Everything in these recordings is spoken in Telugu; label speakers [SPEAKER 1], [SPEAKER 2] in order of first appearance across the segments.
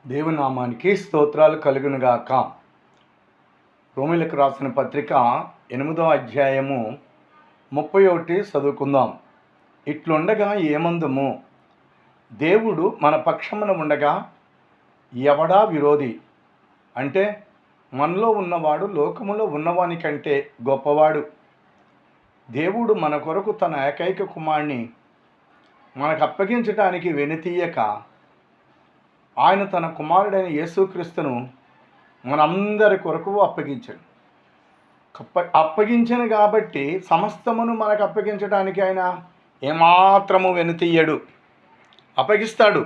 [SPEAKER 1] దేవుని నామానికి స్తోత్రాలు కలుగునుగాక. రోమీయులకు రాసిన పత్రిక 8వ అధ్యాయము 31 చదువుకుందాం. ఇట్లుండగా ఏమందుము, దేవుడు మన పక్షమున ఉండగా ఎవడా విరోధి? అంటే మనలో ఉన్నవాడు లోకములో ఉన్నవాని కంటే గొప్పవాడు. దేవుడు మన కొరకు తన ఏకైక కుమారుని మనకు అప్పగించటానికి వెనుతీయక ఆయన తన కుమారుడైన యేసుక్రీస్తును మనందరి కొరకు అప్పగించాడు. అప్పగించను కాబట్టి సమస్తమును మనకు అప్పగించడానికి ఆయన ఏమాత్రము వెనుతీయడు, అప్పగిస్తాడు.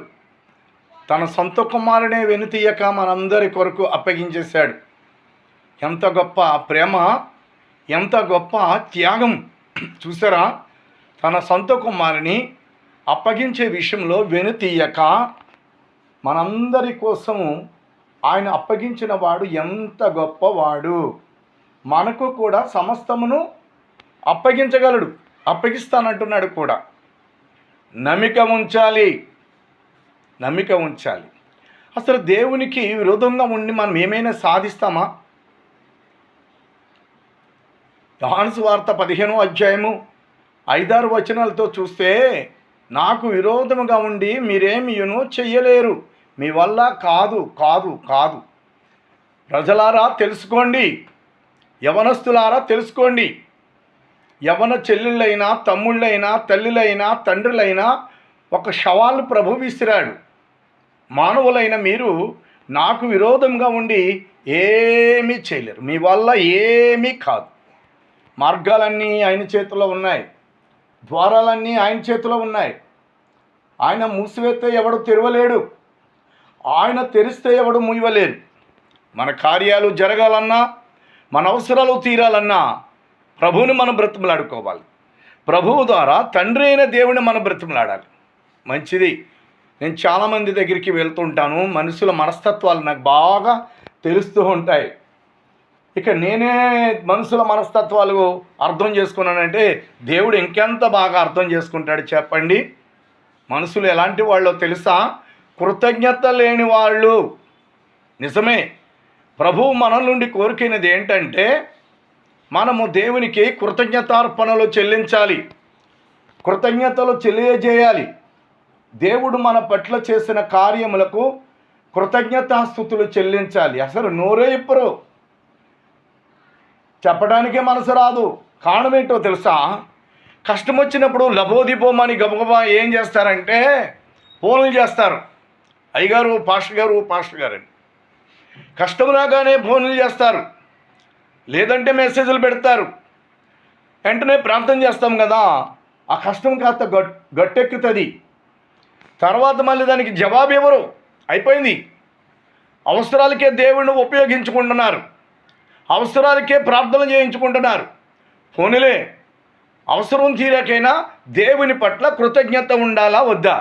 [SPEAKER 1] తన సొంత కుమారుడే వెనుతీయక మనందరి కొరకు అప్పగించేశాడు. ఎంత గొప్ప ప్రేమ, ఎంత గొప్ప త్యాగం చూసారా! తన సొంత కుమారుని అప్పగించే విషయంలో వెనుతీయక మనందరి కోసము ఆయన అప్పగించిన వాడు ఎంత గొప్పవాడు. మనకు కూడా సమస్తమును అప్పగించగలడు, అప్పగిస్తానంటున్నాడు కూడా. నమ్మిక ఉంచాలి. అసలు దేవునికి విరోధంగా ఉండి మనం ఏమైనా సాధిస్తామా? యోహాను సువార్త 15వ అధ్యాయము 5-6 వచనాలతో చూస్తే, నాకు విరోధముగా ఉండి మీరేమియును చెయ్యలేరు, మీ వల్ల కాదు. ప్రజలారా తెలుసుకోండి, యవనస్తులారా తెలుసుకోండి. యవన చెల్లెళ్ళైనా, తమ్ముళ్ళైనా, తల్లులైనా, తండ్రులైనా ఒక సవాలు ప్రభు విసిరాడు. మానవులైన మీరు నాకు విరోధంగా ఉండి ఏమీ చేయలేరు, మీ వల్ల ఏమీ కాదు. మార్గాలన్నీ ఆయన చేతిలో ఉన్నాయి, ద్వారాలన్నీ ఆయన చేతిలో ఉన్నాయి. ఆయన మూసివేస్తే ఎవడు తెరవలేడు, ఆయన తెరిస్తే ఎవడు మూయలేరు. మన కార్యాలు జరగాలన్నా, మన అవసరాలు తీరాలన్నా ప్రభువుని మనం బ్రతిమలాడుకోవాలి. ప్రభువు ద్వారా తండ్రి అయిన దేవుని మనం బ్రతిమలాడాలి. మంచిది. నేను చాలామంది దగ్గరికి వెళ్తుంటాను. మనుషుల మనస్తత్వాలు నాకు బాగా తెలుస్తూ ఉంటాయి. ఇక నేనే మనుషుల మనస్తత్వాలు అర్థం చేసుకున్నానంటే దేవుడు ఇంకెంత బాగా అర్థం చేసుకుంటాడు చెప్పండి. మనుషులు ఎలాంటి వాళ్ళో తెలుసా? కృతజ్ఞత లేని వాళ్ళు. నిజమే. ప్రభువు మన నుండి కోరుకునేది ఏంటంటే మనము దేవునికి కృతజ్ఞతార్పణలు చెల్లించాలి, కృతజ్ఞతలు తెలియజేయాలి. దేవుడు మన పట్ల చేసిన కార్యములకు కృతజ్ఞతాస్తుతులు చెల్లించాలి. అసలు నోరే ఇప్పరు, చెప్పడానికే మనసు రాదు. కారణం ఏంటో తెలుసా? కష్టం వచ్చినప్పుడు లబోదిపోమని గబగబా ఏం చేస్తారంటే ఫోన్లు చేస్తారు. అయ్యగారు, పాస్టర్ గారు అని. కష్టం రాగానే ఫోన్లు చేస్తారు, లేదంటే మెసేజ్లు పెడతారు. వెంటనే ప్రార్థన చేస్తాం కదా, ఆ కష్టం కాస్త గట్టెక్కుతుంది. తర్వాత మళ్ళీ దానికి జవాబు ఎవరు? అయిపోయింది. అవసరాలకే దేవుణ్ణి ఉపయోగించుకుంటున్నారు, అవసరాలకే ప్రార్థన చేయించుకుంటున్నారు. పోనీలే, అవసరం తీరాకైనా దేవుని పట్ల కృతజ్ఞత ఉండాలా వద్దా?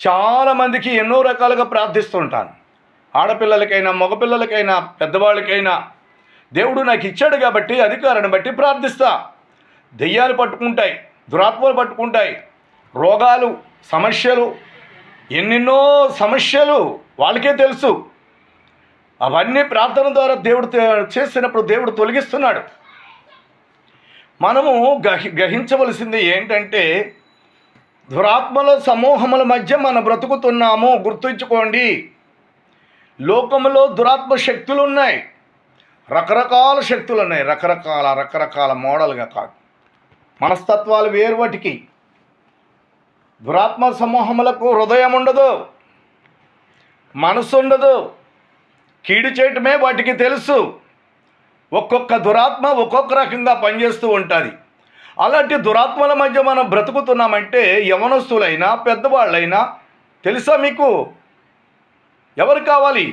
[SPEAKER 1] చాలామందికి ఎన్నో రకాలుగా ప్రార్థిస్తుంటాను. ఆడపిల్లలకైనా, మగపిల్లలకైనా, పెద్దవాళ్ళకైనా దేవుడు నాకు ఇచ్చాడు కాబట్టి అధికారాన్ని బట్టి ప్రార్థిస్తా. దెయ్యాలు పట్టుకుంటాయి, దురాత్మలు పట్టుకుంటాయి, రోగాలు, సమస్యలు, ఎన్నెన్నో సమస్యలు వాళ్ళకే తెలుసు. అవన్నీ ప్రార్థన ద్వారా దేవుడు చేసినప్పుడు దేవుడు తొలగిస్తున్నాడు. మనము గ్రహించవలసింది ఏంటంటే దురాత్మల సమూహముల మధ్య మనం బ్రతుకుతున్నాము. గుర్తుంచుకోండి, లోకములో దురాత్మ శక్తులు ఉన్నాయి, రకరకాల శక్తులు ఉన్నాయి. రకరకాల మోడల్గా కాదు, మనస్తత్వాలు వేరు. వాటికి దురాత్మ సమూహములకు హృదయం ఉండదు, మనసు ఉండదు, కీడు చేయటమే వాటికి తెలుసు. ఒక్కొక్క దురాత్మ ఒక్కొక్క రకంగా పనిచేస్తూ ఉంటుంది. అలాంటి దురాత్మల మధ్య మనం బ్రతుకుతున్నామంటే యవనస్తులైనా పెద్దవాళ్ళైనా తెలుసా మీకు? ఎవరు కావాలి?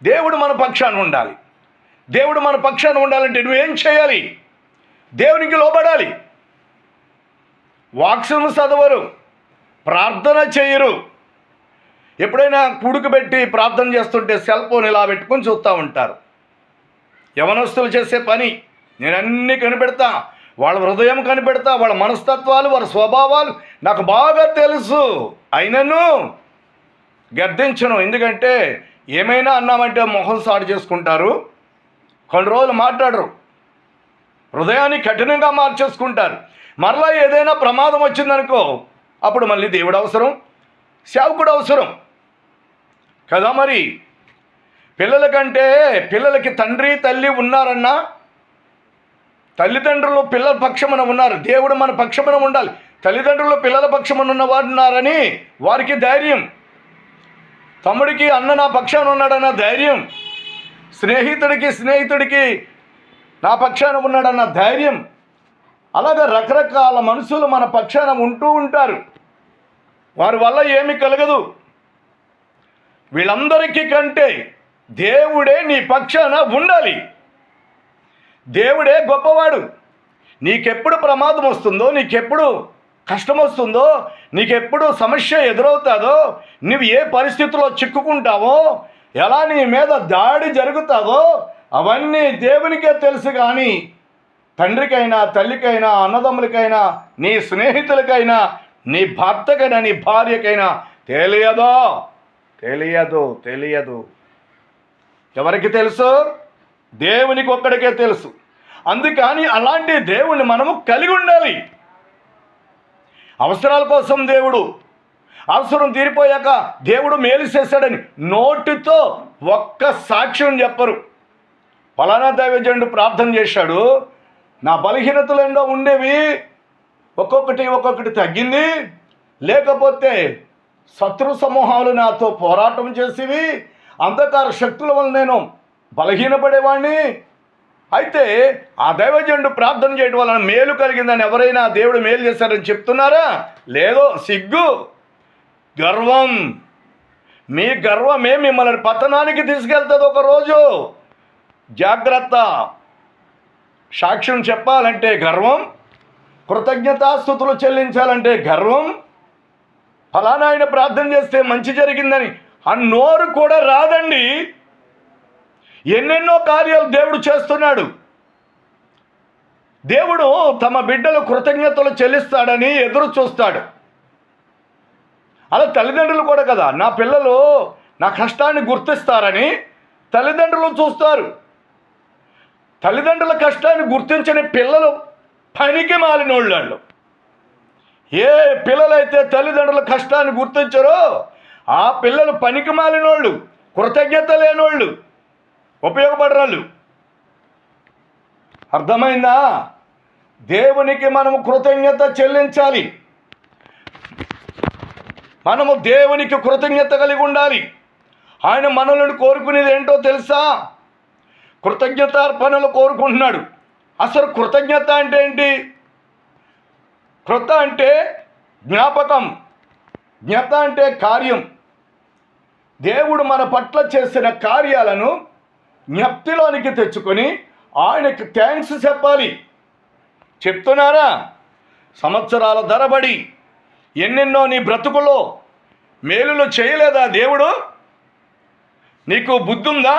[SPEAKER 1] దేవుడు మన పక్షాన ఉండాలి. దేవుడు మన పక్షాన ఉండాలంటే నువ్వేం చేయాలి? దేవునికి లోబడాలి. వాక్సును చదవరు, ప్రార్థన చేయరు. ఎప్పుడైనా కూడుకుబెట్టి ప్రార్థన చేస్తుంటే సెల్ ఫోన్ ఇలా పెట్టుకొని చూస్తూ ఉంటారు. యవనస్తులు చేసే పని నేను అన్నీ కనిపెడతా, వాళ్ళ హృదయం కనిపెడతా, వాళ్ళ మనస్తత్వాలు, వాళ్ళ స్వభావాలు నాకు బాగా తెలుసు. అయినను గద్దించను. ఎందుకంటే ఏమైనా అన్నామంటే మొహం సాడు చేసుకుంటారు, కొన్ని రోజులు మాట్లాడరు, హృదయాన్ని కఠినంగా మార్చేసుకుంటారు. మరలా ఏదైనా ప్రమాదం వచ్చిందనుకో, అప్పుడు మళ్ళీ దేవుడు అవసరం, సేవకుడు అవసరం కదా. మరి పిల్లలకి తండ్రి తల్లి ఉన్నారన్నా, తల్లిదండ్రులు పిల్లల పక్షమున ఉన్నారు, దేవుడు మన పక్షమున ఉండాలి. తల్లిదండ్రులు పిల్లల పక్షమున ఉన్నవారు ఉన్నారని వారికి ధైర్యం, తమ్ముడికి అన్న నా పక్షాన ఉన్నాడన్న ధైర్యం, స్నేహితుడికి నా పక్షాన ఉన్నాడన్న ధైర్యం. అలాగే రకరకాల మనుషులు మన పక్షాన ఉంటూ ఉంటారు, వారి వల్ల ఏమీ కలగదు. వీళ్ళందరికీ కంటే దేవుడే నీ పక్షాన ఉండాలి. దేవుడే గొప్పవాడు. నీకెప్పుడు ప్రమాదం వస్తుందో, నీకెప్పుడు కష్టం వస్తుందో, నీకెప్పుడు సమస్య ఎదురవుతుందో, నువ్వు ఏ పరిస్థితిలో చిక్కుకుంటావో, ఎలా నీ మీద దాడి జరుగుతుందో అవన్నీ దేవునికే తెలుసు. కానీ తండ్రికైనా, తల్లికైనా, అన్నదమ్ములకైనా, నీ స్నేహితులకైనా, నీ భర్తకైనా, నీ భార్యకైనా తెలియదు. ఎవరికి తెలుసు? దేవునికి ఒక్కడికే తెలుసు. అందుకని అలాంటి దేవుణ్ణి మనము కలిగి ఉండాలి. అవసరాల కోసం దేవుడు, అవసరం తీరిపోయాక దేవుడు మేలు చేశాడని నోటితో ఒక్క సాక్ష్యం చెప్పరు. ఫలానా దైవజనుడు ప్రార్థన చేశాడు, నా బలహీనతలు ఎన్నో ఉండేవి, ఒక్కొక్కటి తగ్గింది, లేకపోతే శత్రు సమూహాలు నాతో పోరాటం చేసేవి, అంధకార శక్తుల వల్ల నేను బలహీనపడేవాడిని. అయితే ఆ దైవజనుడు ప్రార్థన చేయడం వలన మేలు కలిగిందని ఎవరైనా దేవుడు మేలు చేశారని చెప్తున్నారా? లేదో. సిగ్గు, గర్వం. మీ గర్వమే మిమ్మల్ని పతనానికి తీసుకెళ్తుంది ఒకరోజు. జాగ్రత్త. సాక్ష్యం చెప్పాలంటే గర్వం, కృతజ్ఞతాస్తుతులు చెల్లించాలంటే గర్వం, ఫలానా ఆయన ప్రార్థన చేస్తే మంచి జరిగిందని ఆ నోరు కూడా రాదండి. ఎన్నెన్నో కార్యాలు దేవుడు చేస్తున్నాడు. దేవుడు తమ బిడ్డలు కృతజ్ఞతలు చెల్లిస్తాడని ఎదురు చూస్తాడు. అలా తల్లిదండ్రులు కూడా కదా, నా పిల్లలు నా కష్టాన్ని గుర్తిస్తారని తల్లిదండ్రులు చూస్తారు. తల్లిదండ్రుల కష్టాన్ని గుర్తించని పిల్లలు పనికి మాలినోళ్ళు. ఏ పిల్లలైతే తల్లిదండ్రుల కష్టాన్ని గుర్తించారో ఆ పిల్లలు పనికి మాలినోళ్ళు, కృతజ్ఞత లేనోళ్ళు, ఉపయోగపడరాళ్ళు. అర్థమైందా? దేవునికి మనము కృతజ్ఞత చెల్లించాలి. మనము దేవునికి కృతజ్ఞత కలిగి ఉండాలి. ఆయన మనల్ని కోరుకునేది ఏంటో తెలుసా? కృతజ్ఞతార్పణలు కోరుకుంటున్నాడు. అసలు కృతజ్ఞత అంటే ఏంటి? కృత అంటే జ్ఞాపకం, జ్ఞత అంటే కార్యం. దేవుడు మన పట్ల చేసిన కార్యాలను జ్ఞప్తిలోనికి తెచ్చుకొని ఆయనకి థ్యాంక్స్ చెప్పాలి. చెప్తున్నారా? సంవత్సరాల తరబడి ఎన్నెన్నో నీ బ్రతుకులో మేలులు చేయలేదా దేవుడు? నీకు బుద్ధి ఉందా?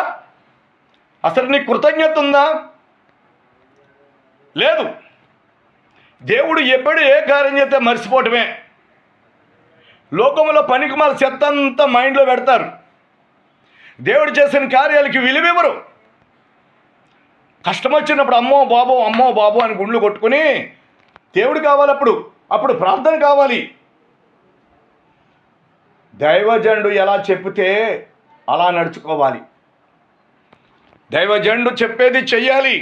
[SPEAKER 1] అసలు నీకు కృతజ్ఞత ఉందా? లేదు. దేవుడు ఎప్పుడు ఏ కార్యం చేస్తే మర్చిపోవటమే. లోకంలో పనికిమాల చెత్త అంతా మైండ్లో పెడతారు. దేవుడు చేసిన కార్యాలకి విలువివ్వరు. కష్టం వచ్చినప్పుడు అమ్మో బాబో అని గుండ్లు కొట్టుకుని దేవుడు కావాలి, అప్పుడు ప్రార్థన కావాలి. దైవజనుడు ఎలా చెప్తే అలా నడుచుకోవాలి. దైవజనుడు చెప్పేది చెయ్యాలి.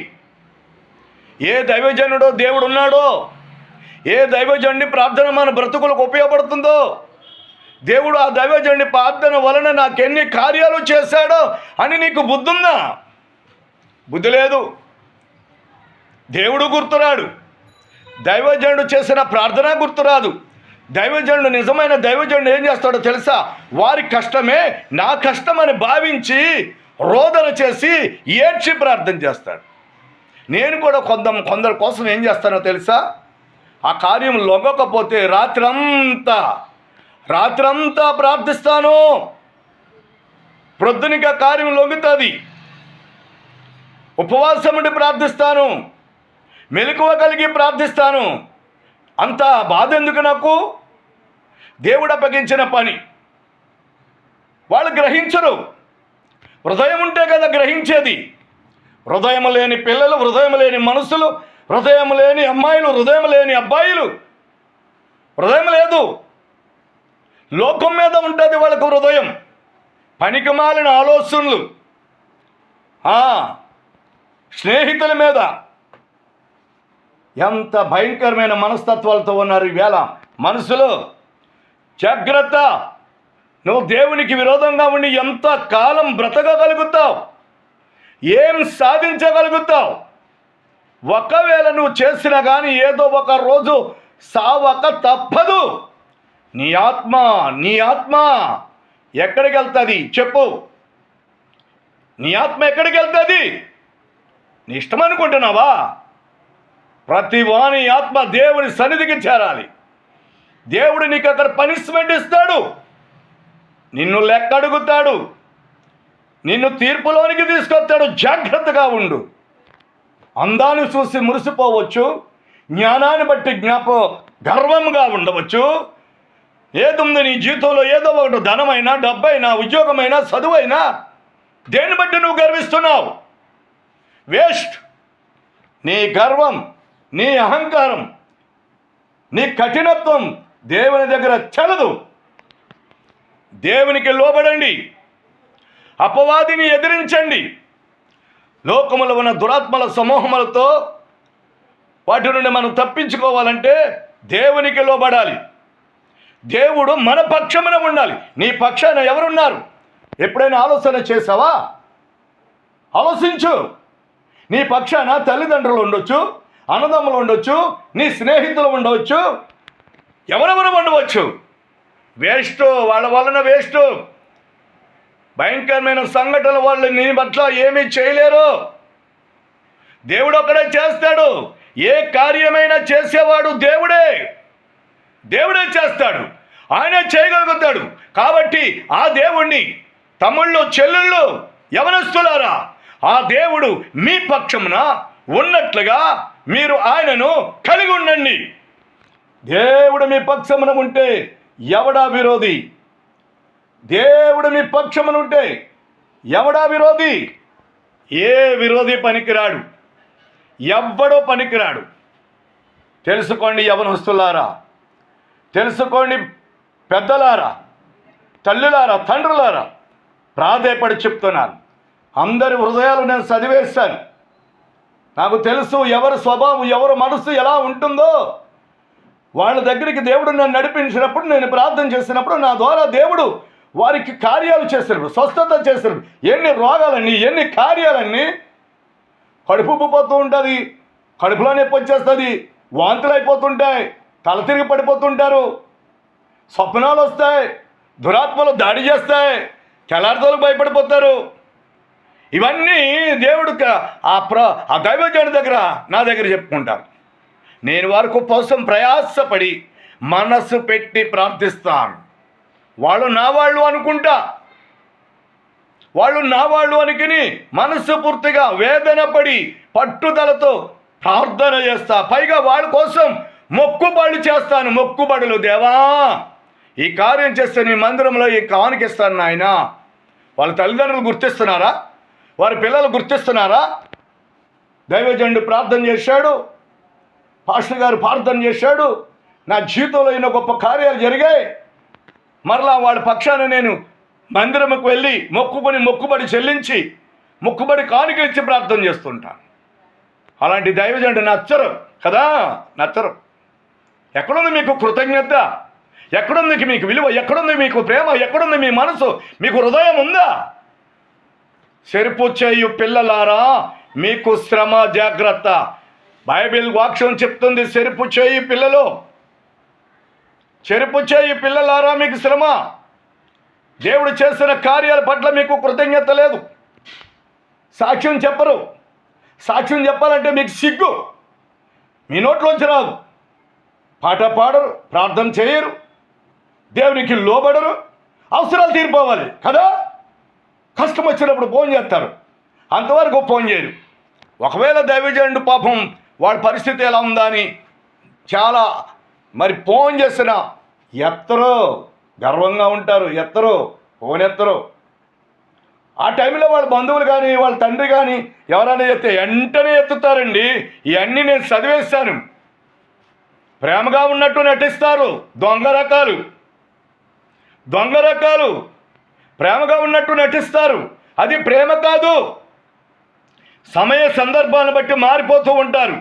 [SPEAKER 1] ఏ దైవజనుడో దేవుడు ఉన్నాడో, ఏ దైవజనుడి ప్రార్థన మన బ్రతుకులకు ఉపయోగపడుతుందో, దేవుడు ఆ దైవజనుడి ప్రార్థన వలన నాకెన్ని కార్యాలు చేశాడో అని నీకు బుద్ధి ఉందా? బుద్ధి లేదు. దేవుడు గుర్తురాడు, దైవజనుడు చేసిన ప్రార్థన గుర్తురాదు. దైవజనుడు, నిజమైన దైవజనుడు ఏం చేస్తాడో తెలుసా? వారి కష్టమే నా కష్టమని భావించి రోదన చేసి ఏడ్చి ప్రార్థన చేస్తాడు. నేను కూడా కొందరి కోసం ఏం చేస్తానో తెలుసా? ఆ కార్యం లొంగకపోతే రాత్రంతా ప్రార్థిస్తాను. ప్రొద్దునిక కార్యం లొంగుతుంది. ఉపవాసం ఉండి ప్రార్థిస్తాను, మెలకువ కలిగి ప్రార్థిస్తాను. అంత బాధ ఎందుకు నాకు? దేవుడు అప్పగించిన పని. వాళ్ళు గ్రహించరు. హృదయం ఉంటే కదా గ్రహించేది. హృదయం లేని పిల్లలు, హృదయం లేని మనుషులు, హృదయం లేని అమ్మాయిలు, హృదయం లేని అబ్బాయిలు, హృదయం లేదు. లోకం మీద ఉంటుంది వాళ్ళకు హృదయం. పనికిమాలిన ఆలోచనలు, స్నేహితుల మీద. ఎంత భయంకరమైన మనస్తత్వాలతో ఉన్నారు ఈవేళ మనుషులు. జాగ్రత్త. నువ్వు దేవునికి విరోధంగా ఉండి ఎంత కాలం బ్రతకగలుగుతావు? ఏం సాధించగలుగుతావు? ఒకవేళ నువ్వు చేసినా కానీ ఏదో ఒక రోజు సావక తప్పదు. నీ ఆత్మ ఎక్కడికి వెళ్తుంది చెప్పు? నీ ఆత్మ ఎక్కడికి వెళ్తుంది? నీ ఇష్టం అనుకుంటున్నావా? ప్రతి వాని ఆత్మ దేవుని సన్నిధికి చేరాలి. దేవుడు నీకు అక్కడ పనిష్మెంట్ ఇస్తాడు. నిన్ను లెక్క అడుగుతాడు. నిన్ను తీర్పులోనికి తీసుకొస్తాడు. జాగ్రత్తగా ఉండు. అందాన్ని చూసి మురిసిపోవచ్చు, జ్ఞానాన్ని బట్టి గర్వంగా ఉండవచ్చు. ఏదుంది నీ జీవితంలో? ఏదో ఒకటి, ధనమైనా, డబ్బైనా, ఉద్యోగమైనా, చదువైనా, దేన్ని బట్టి నువ్వు గర్విస్తున్నావు? వేస్ట్. నీ గర్వం, నీ అహంకారం, నీ కఠినత్వం దేవుని దగ్గర చెల్లదు. దేవునికి లోబడండి. అపవాదిని ఎదిరించండి. లోకములో ఉన్న దురాత్మల సమూహములతో వాటి నుండి మనం తప్పించుకోవాలంటే దేవునికి లోబడాలి. దేవుడు మన పక్షమున ఉండాలి. నీ పక్షాన ఎవరున్నారు? ఎప్పుడైనా ఆలోచన చేసావా? ఆలోచించు. నీ పక్షాన తల్లిదండ్రులు ఉండొచ్చు, అన్నదమ్ములు ఉండొచ్చు, నీ స్నేహితులు ఉండవచ్చు, ఎవరెవరు ఉండవచ్చు. వేస్ట్. వాళ్ళ వలన వేస్ట్. భయంకరమైన సంఘటనలు వాళ్ళు నీ పట్ల ఏమీ చేయలేరు. దేవుడు ఒక్కడే చేస్తాడు. ఏ కార్యమైనా చేసేవాడు దేవుడే. దేవుడే చేస్తాడు. ఆయనే చేయగలుగుతాడు. కాబట్టి ఆ దేవుణ్ణి, తమ్ముళ్ళు, చెల్లెళ్ళు, యవనస్తులారా, ఆ దేవుడు మీ పక్షమున ఉన్నట్లుగా మీరు ఆయనను కలిగి ఉండండి. దేవుడు మీ పక్షమున ఉంటే ఎవడా విరోధి? దేవుడు మీ పక్షమున ఉంటే ఎవడా విరోధి? ఏ విరోధి పనికిరాడు. ఎవ్వడో పనికిరాడు. తెలుసుకోండి యవనస్తులారా, తెలుసుకోండి పెద్దలారా, తల్లులారా, తండ్రులారా, ప్రాధేయపడి చెప్తున్నాను. అందరి హృదయాలు నేను చదివేస్తాను. నాకు తెలుసు ఎవరి స్వభావం, ఎవరి మనసు ఎలా ఉంటుందో. వాళ్ళ దగ్గరికి దేవుడు నన్ను నడిపించినప్పుడు, నేను ప్రార్థన చేసినప్పుడు, నా ద్వారా దేవుడు వారికి కార్యాలు చేసినప్పుడు, స్వస్థత చేసినప్పుడు, ఎన్ని రోగాలన్నీ, ఎన్ని కార్యాలన్నీ. కడుపు ఉబ్బిపోతూ ఉంటుంది, కడుపులో నొప్పి వచ్చేస్తుంది, వాంతులు అయిపోతుంటాయి, తల తిరిగి పడిపోతుంటారు, స్వప్నాలు వస్తాయి, దురాత్మలు దాడి చేస్తాయి, తెల్లారితోలకు భయపడిపోతారు. ఇవన్నీ దేవుడు ఆ దైవజనుడి దగ్గర, నా దగ్గర చెప్పుకుంటారు. నేను వారికి కోసం ప్రయాసపడి మనస్సు పెట్టి ప్రార్థిస్తాను. వాళ్ళు నా వాళ్ళు అనుకుంటా, వాళ్ళు నా వాళ్ళు అనుకుని మనస్సు పూర్తిగా వేదన పడి పట్టుదలతో ప్రార్థన చేస్తా. పైగా వాళ్ళ కోసం మొక్కుబడులు చేస్తాను. మొక్కుబడులు, దేవా ఈ కార్యం చేస్తే నీ మందిరంలో ఈ కానుకిస్తాను నాయన. వాళ్ళ తల్లిదండ్రులు గుర్తిస్తున్నారా? వారి పిల్లలు గుర్తిస్తున్నారా? దైవజనుడు ప్రార్థన చేశాడు, పాస్టర్ గారు ప్రార్థన చేశాడు, నా జీవితంలో ఎన్నో గొప్ప కార్యాలు జరిగాయి. మరలా వాళ్ళ పక్షాన నేను మందిరంకు వెళ్ళి మొక్కుబడి చెల్లించి మొక్కుబడి కానుకలు ఇచ్చి ప్రార్థన చేస్తుంటాను. అలాంటి దైవజనుడు నచ్చరు కదా, నచ్చరు. ఎక్కడుంది మీకు కృతజ్ఞత? ఎక్కడుంది మీకు విలువ? ఎక్కడుంది మీకు ప్రేమ? ఎక్కడుంది మీ మనసు? మీకు హృదయం ఉందా? చెరుపు చేయు పిల్లలారా మీకు శ్రమ, జాగ్రత్త. బైబిల్ వాక్యం చెప్తుంది, చెరుపు చేయి పిల్లలు, చెరుపు చేయి పిల్లలారా మీకు శ్రమ. దేవుడు చేసిన కార్యాల పట్ల మీకు కృతజ్ఞత లేదు. సాక్ష్యం చెప్పరు. సాక్ష్యం చెప్పాలంటే మీకు సిగ్గు. మీ నోట్లోంచి రాదు. పాట పాడరు, ప్రార్థన చేయరు, దేవునికి లోబడరు. అవసరాలు తీరిపోవాలి కదా, కష్టం వచ్చినప్పుడు ఫోన్ చేస్తారు, అంతవరకు ఫోన్ చేయరు. ఒకవేళ దైవజనుడు పాపం వాడి పరిస్థితి ఎలా ఉందా అని చాలా మరి ఫోన్ చేసిన ఎత్తరో, గర్వంగా ఉంటారు, ఎత్తరో, ఓనెత్తరు. ఆ టైంలో వాళ్ళ బంధువులు కానీ వాళ్ళ తండ్రి కానీ ఎవరైనా చెప్తే వెంటనే ఎత్తుతారండి. ఇవన్నీ నేను చదివేస్తాను. ప్రేమగా ఉన్నట్టు నటిస్తారు. దొంగ రకాలు ప్రేమగా ఉన్నట్టు నటిస్తారు. అది ప్రేమ కాదు. సమయ సందర్భాన్ని బట్టి మారిపోతూ ఉంటారు.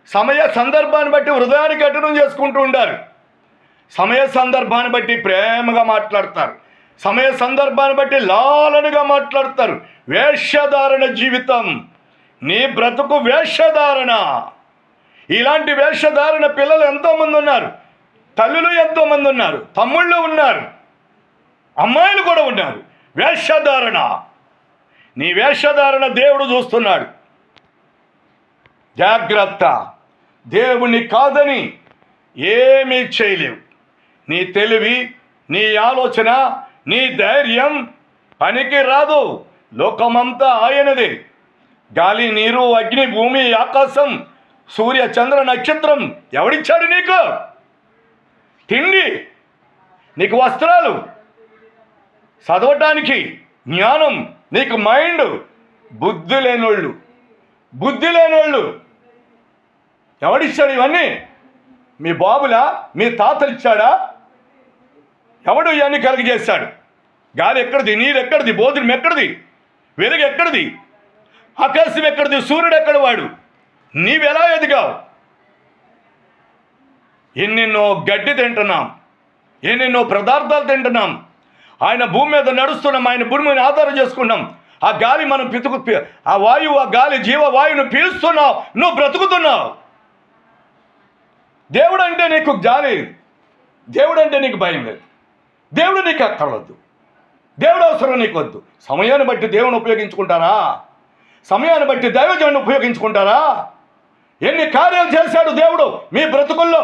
[SPEAKER 1] సమయ సందర్భాన్ని బట్టి హృదయాన్ని కఠినం చేసుకుంటూ ఉంటారు. సమయ సందర్భాన్ని బట్టి ప్రేమగా మాట్లాడతారు. సమయ సందర్భాన్ని బట్టి లాలనగా మాట్లాడతారు. వేషధారణ జీవితం. నీ బ్రతుకు వేషధారణ. ఇలాంటి వేషధారణ పిల్లలు ఎంతోమంది ఉన్నారు. తల్లులు ఎంతోమంది ఉన్నారు. తమ్ముళ్ళు ఉన్నారు. అమ్మాయిలు కూడా ఉన్నారు. వేషధారణ. నీ వేషధారణ దేవుడు చూస్తున్నాడు. జాగ్రత్త. దేవుని కాదని ఏమీ చేయలేవు. నీ తెలివి, నీ ఆలోచన, నీ ధైర్యం పనికి రాదు. లోకమంతా ఆయనదే. గాలి, నీరు, అగ్ని, భూమి, ఆకాశం, సూర్య, చంద్ర, నక్షత్రం ఎవడిచ్చాడు నీకు? తిండి, నీకు వస్త్రాలు, చదవటానికి జ్ఞానం, నీకు మైండ్. బుద్ధి లేనోళ్ళు ఎవడిచ్చాడు ఇవన్నీ? మీ బాబులా? మీ తాతలు ఇచ్చాడా? ఎవడు ఇవన్నీ కలిగజేశాడు? గాలి ఎక్కడిది? నీరు ఎక్కడిది? భోజనం ఎక్కడిది? వెలుగు ఎక్కడిది? ఆకాశం ఎక్కడిది? సూర్యుడు ఎక్కడ వాడు? నీవెలా ఎదిగావు? ఎన్నెన్నో గడ్డి తింటున్నాం, ఎన్నెన్నో పదార్థాలు తింటున్నాం. ఆయన భూమి మీద నడుస్తున్నాం. ఆయన భూమిని ఆధారం చేసుకున్నాం. ఆ గాలి మనం ఆ వాయువు, ఆ గాలి జీవవాయువును పీలుస్తున్నావు. నువ్వు బ్రతుకుతున్నావు. దేవుడు అంటే నీకు జాలి. దేవుడు అంటే నీకు భయం లేదు. దేవుడు నీకు అక్కర్వద్దు. దేవుడు అవసరం నీకు వద్దు. సమయాన్ని బట్టి దేవుని ఉపయోగించుకుంటారా? సమయాన్ని బట్టి దైవజనుడిని ఉపయోగించుకుంటారా? ఎన్ని కార్యాలు చేశాడు దేవుడు మీ బ్రతుకుల్లో.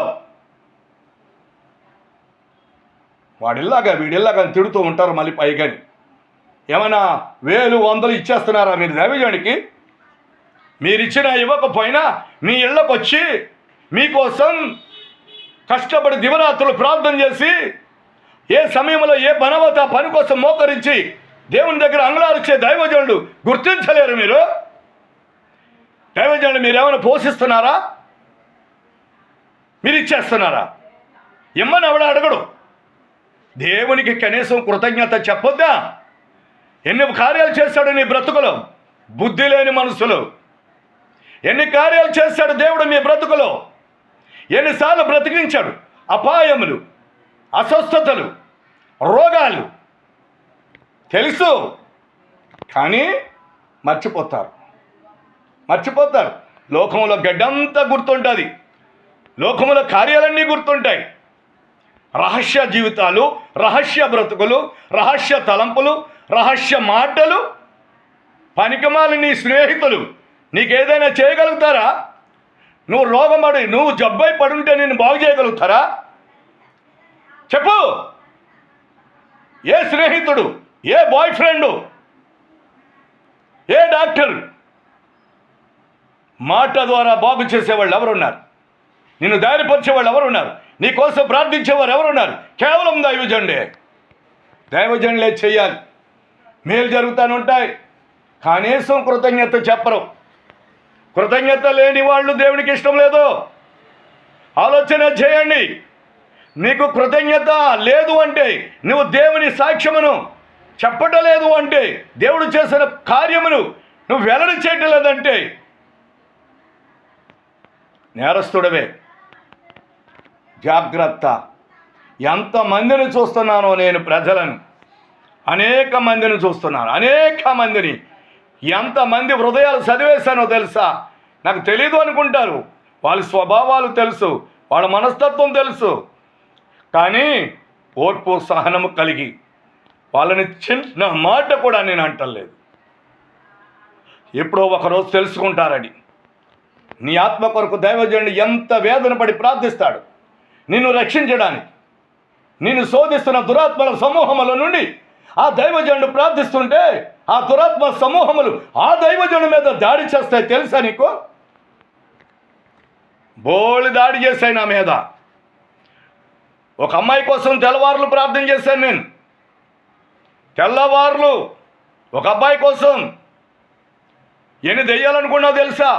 [SPEAKER 1] వాడిల్లాగా వీడిల్లాగా తిడుతూ ఉంటారు మళ్ళీ పైగాని. ఏమైనా 1000, 100 ఇచ్చేస్తున్నారా మీరు దైవజనుడికి? మీరు ఇచ్చినా ఇవ్వకపోయినా మీ ఇళ్ళకు వచ్చి మీకోసం కష్టపడి దివరాత్రులు ప్రార్థన చేసి ఏ సమయంలో ఏ పనవత పని కోసం మోకరించి దేవుని దగ్గర అంగలార్చే దైవజనుడు గుర్తించలేరు మీరు? దైవజనుడు మీరేమైనా పోషిస్తున్నారా? మీరు ఇచ్చేస్తున్నారా? ఇమ్మని ఎవడ అడగడు. దేవునికి కనీసం కృతజ్ఞత చెప్పొద్దా? ఎన్ని కార్యాలు చేశాడు నీ బ్రతుకులో? బుద్ధి లేని మనుషులు. ఎన్ని కార్యాలు చేశాడు దేవుడు మీ బ్రతుకులో? ఎన్నిసార్లు బ్రతికించాడు? అపాయములు, అస్వస్థతలు, రోగాలు తెలుసు, కానీ మర్చిపోతారు. లోకంలో గడ్డంతా గుర్తుంటుంది. లోకంలో కార్యాలన్నీ గుర్తుంటాయి. రహస్య జీవితాలు, రహస్య బ్రతుకులు, రహస్య తలంపులు, రహస్య మాటలు. పనికిమాలి నీ స్నేహితులు నీకేదైనా చేయగలుగుతారా? నువ్వు రోగపడి, నువ్వు జబ్బై పడుంటే నేను బాగు చేయగలుగుతారా? చెప్పు. ఏ స్నేహితుడు, ఏ బాయ్ ఫ్రెండు, ఏ డాక్టర్ మాట ద్వారా బాగు చేసేవాళ్ళు ఎవరున్నారు? నిన్ను ధైర్యపరిచేవాళ్ళు ఎవరున్నారు? నీ కోసం ప్రార్థించేవారు ఎవరున్నారు? కేవలం దైవజనులే చెయ్యాలి. మేలు జరుగుతూనే ఉంటాయి. కనీసం కృతజ్ఞత చెప్పరు. కృతజ్ఞత లేని వాళ్ళు దేవునికి ఇష్టం లేదు. ఆలోచన చేయండి. నీకు కృతజ్ఞత లేదు అంటే, నువ్వు దేవుని సాక్ష్యమును చెప్పటలేదు అంటే, దేవుడు చేసిన కార్యమును నువ్వు వెల్లడి చేయటం లేదంటే నేరస్తుడవే. జాగ్రత్త. ఎంతమందిని చూస్తున్నానో నేను ప్రజలను, అనేక మందిని చూస్తున్నాను. ఎంతమంది హృదయాలు చదివేశానో తెలుసా? నాకు తెలీదు అనుకుంటారు. వాళ్ళ స్వభావాలు తెలుసు, వాళ్ళ మనస్తత్వం తెలుసు. కానీ ఓర్పు సహనము కలిగి వాళ్ళని చిన్న మాట కూడా నేను అంటలేదు. ఎప్పుడో ఒకరోజు తెలుసుకుంటారని. నీ ఆత్మ కొరకు దైవజనుడు ఎంత వేదన పడి ప్రార్థిస్తాడు నిన్ను రక్షించడానికి. నిన్ను శోధిస్తున్న దురాత్మల సమూహముల నుండి ఆ దైవజనుడు ప్రార్థిస్తుంటే ఆ దురాత్మ సమూహములు ఆ దైవజనుడి మీద దాడి చేస్తాయి. తెలుసా నీకు? బోళ్ళు దాడి చేశాయి నా మీద. ఒక అమ్మాయి కోసం తెల్లవారులు ప్రార్థన చేశాను నేను. తెల్లవారులు ఒక అబ్బాయి కోసం ఎన్ని దెయ్యాలనుకున్నావు తెలుసా?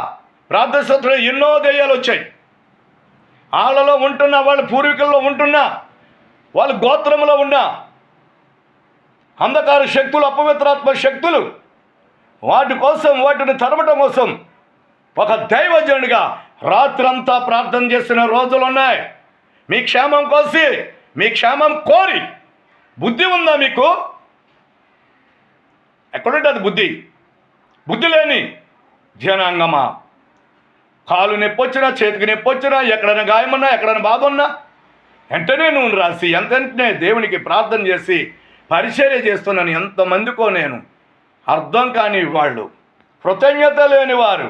[SPEAKER 1] ప్రార్థన సత్రంలో ఎన్నో దెయ్యాలు వచ్చాయి. వాళ్ళలో ఉంటున్న, వాళ్ళ పూర్వీకుల్లో ఉంటున్న, వాళ్ళ గోత్రంలో ఉన్న అంధకార శక్తులు, అపవిత్రాత్మ శక్తులు, వాటి కోసం, వాటిని తరమటం కోసం ఒక దైవజనుడిగా రాత్రంతా ప్రార్థన చేసిన రోజులు ఉన్నాయి. మీ క్షేమం కోసి, మీ క్షేమం కోరి. బుద్ధి ఉందా మీకు? ఎక్కడుంటుంది బుద్ధి? బుద్ధి లేని జనాంగమా, కాలు నొప్పి వచ్చినా, చేతికి నొప్పి వచ్చినా, ఎక్కడైనా గాయమన్నా, ఎక్కడైనా బాధ ఉన్నా వెంటనే నువ్వు రాసి వెంటనే దేవునికి ప్రార్థన చేసి పరిచర్య చేస్తున్నాను. ఎంతమందికో నేను అర్థం కాని వాళ్ళు, కృతజ్ఞత లేనివారు,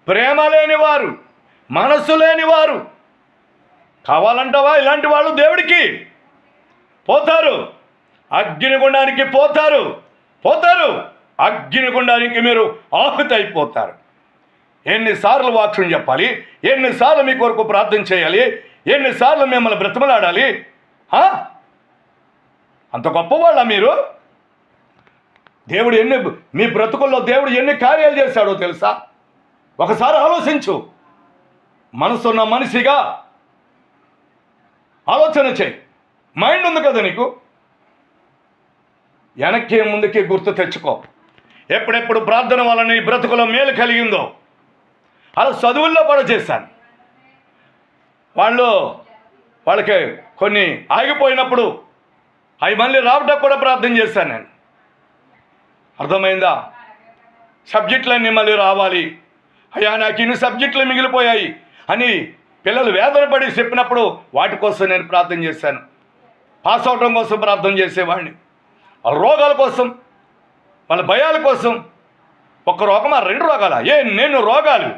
[SPEAKER 1] ప్రేమ లేనివారు, మనస్సు లేనివారు. కావాలంటావా? ఇలాంటి వాళ్ళు దేవుడికి పోతారు, అగ్నిగుండానికి పోతారు. అగ్నిగుండానికి మీరు ఆహుతైపోతారు. ఎన్నిసార్లు వాక్యం చెప్పాలి? ఎన్నిసార్లు మీ కొరకు ప్రార్థన చేయాలి? ఎన్నిసార్లు మిమ్మల్ని బ్రతిమలాడాలి? అంత గొప్పవాళ్ళ మీరు? దేవుడు మీ బ్రతుకుల్లో దేవుడు ఎన్ని కార్యాలు చేశాడో తెలుసా? ఒకసారి ఆలోచించు. మనసున్న మనిషిగా ఆలోచన చేయి. మైండ్ ఉంది కదా నీకు? వెనక్కి ముందుకి గుర్తు తెచ్చుకో. ఎప్పుడెప్పుడు ప్రార్థన వల్ల నీ బ్రతుకులో మేలు కలిగిందో. అలా చదువుల్లో కూడా చేశాను. వాళ్ళకి కొన్ని ఆగిపోయినప్పుడు అవి మళ్ళీ రావడానికి కూడా ప్రార్థన చేశాను నేను. అర్థమైందా? సబ్జెక్టులన్నీ మళ్ళీ రావాలి. అయ్యా, నాకు ఇన్ని సబ్జెక్టులు మిగిలిపోయాయి అని పిల్లలు వేదన పడి చెప్పినప్పుడు వాటి కోసం నేను ప్రార్థన చేశాను. పాస్ అవడం కోసం ప్రార్థన చేసేవాడిని. వాళ్ళ రోగాల కోసం, వాళ్ళ భయాల కోసం. ఒక రోగమా, 2 రోగాలా? నేను రోగాలు.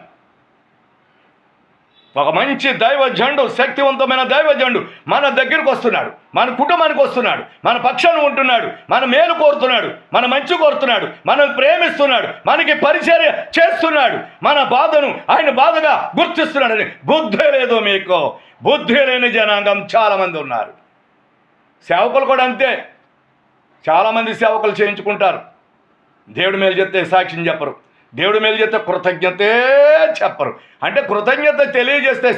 [SPEAKER 1] ఒక మంచి దైవజనుడు, శక్తివంతమైన దైవజనుడు మన దగ్గరికి వస్తున్నాడు, మన కుటుంబానికి వస్తున్నాడు, మన పక్షాన ఉంటున్నాడు, మన మేలు కోరుతున్నాడు, మన మంచి కోరుతున్నాడు, మనల్ని ప్రేమిస్తున్నాడు, మనకి పరిచర్య చేస్తున్నాడు, మన బాధను ఆయన బాధగా గుర్తిస్తున్నాడని. బుద్ధి లేదు మీకు. బుద్ధి లేని జనాంగం చాలామంది ఉన్నారు. సేవకులు కూడా అంతే. చాలామంది సేవకులు చేయించుకుంటారు. దేవుడి మేలు చెప్తే సాక్ష్యం చెప్పరు. దేవుడి మేలు చెప్తే కృతజ్ఞతే చెప్పరు. అంటే కృతజ్ఞత తెలియజేస్తే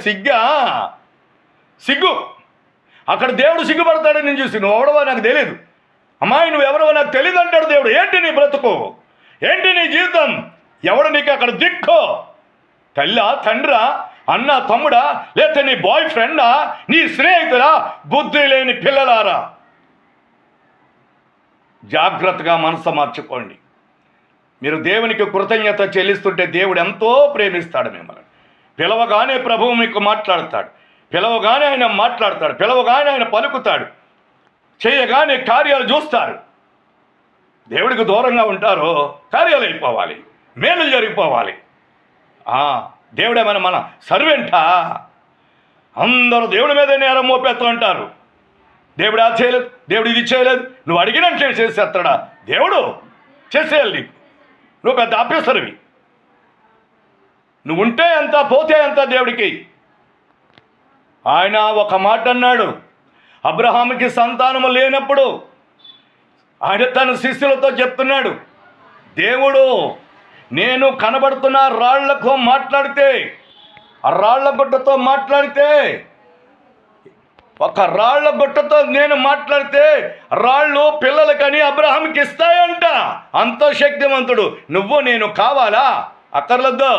[SPEAKER 1] సిగ్గు. అక్కడ దేవుడు సిగ్గుపడతాడని నేను చూసి, నువ్వు ఎవడవో నాకు తెలియదు, అమ్మాయి నువ్వు ఎవరో నాకు తెలియదు అంటాడు దేవుడు. ఏంటి నీ బ్రతుకు? ఏంటి నీ జీవితం? ఎవడు నీకు అక్కడ దిక్కో? తల్లా, తండ్రా, అన్న, తమ్ముడా, లేకపోతే నీ బాయ్ ఫ్రెండా, నీ స్నేహితుడా? బుద్ధి లేని పిల్లలారా, జాగ్రత్తగా మనసు మార్చుకోండి. మీరు దేవునికి కృతజ్ఞత చెల్లిస్తుంటే దేవుడు ఎంతో ప్రేమిస్తాడు మిమ్మల్ని. పిలవగానే ప్రభువు మీకు మాట్లాడతాడు, పిలవగానే ఆయన మాట్లాడతాడు, పిలవగానే ఆయన పలుకుతాడు, చేయగానే కార్యాలు చూస్తారు. దేవుడికి దూరంగా ఉంటారో కార్యాలు అయిపోవాలి, మేలు జరిగిపోవాలి. దేవుడేమైనా మన సర్వెంటా? అందరూ దేవుడి మీదే నేరం మోపేస్తూ అంటారు. దేవుడు అది చేయలేదు, దేవుడు ఇది చేయలేదు, నువ్వు అడిగినట్లే చేసేస్తాడా? దేవుడు చేసేయాలి నీకు. నువ్వు పెద్ద ఆఫీసర్వి. నువ్వు ఉంటే ఎంత, పోతే ఎంత దేవుడికి. ఆయన ఒక మాట అన్నాడు. అబ్రహాముకి సంతానము లేనప్పుడు ఆయన తన శిష్యులతో చెప్తున్నాడు, దేవుడు నేను కనబడుతున్న రాళ్లకు మాట్లాడితే, ఆ రాళ్ల గుట్టతో మాట్లాడితే, ఒక రాళ్ల గుట్టతో నేను మాట్లాడితే రాళ్ళు పిల్లలకని అబ్రహాంకి ఇస్తాయంట. అంత శక్తివంతుడు. నువ్వు నేను కావాలా? అక్కర్లేదు.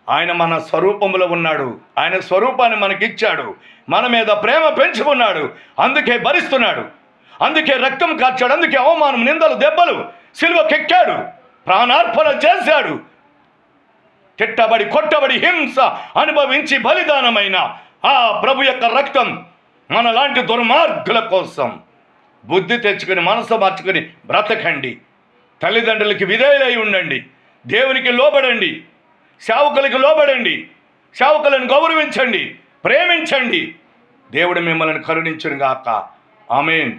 [SPEAKER 1] ఆయన మన స్వరూపంలో ఉన్నాడు. ఆయన స్వరూపాన్ని మనకిచ్చాడు. మన మీద ప్రేమ పెంచుకున్నాడు. అందుకే భరిస్తున్నాడు, అందుకే రక్తం కార్చాడు, అందుకే అవమానం, నిందలు, దెబ్బలు, సిలువకెక్కాడు, ప్రాణార్పణ చేశాడు. తిట్టబడి, కొట్టబడి, హింస అనుభవించి బలిదానమైన ఆ ప్రభు యొక్క రక్తం మనలాంటి దుర్మార్గుల కోసం. బుద్ధి తెచ్చుకొని మనసు మార్చుకొని బ్రతకండి. తల్లిదండ్రులకి విధేయులై ఉండండి. దేవునికి లోబడండి. సేవకులకి లోబడండి. సేవకులను గౌరవించండి, ప్రేమించండి. దేవుడు మిమ్మల్ని కరుణించును గాక. ఆమేన్.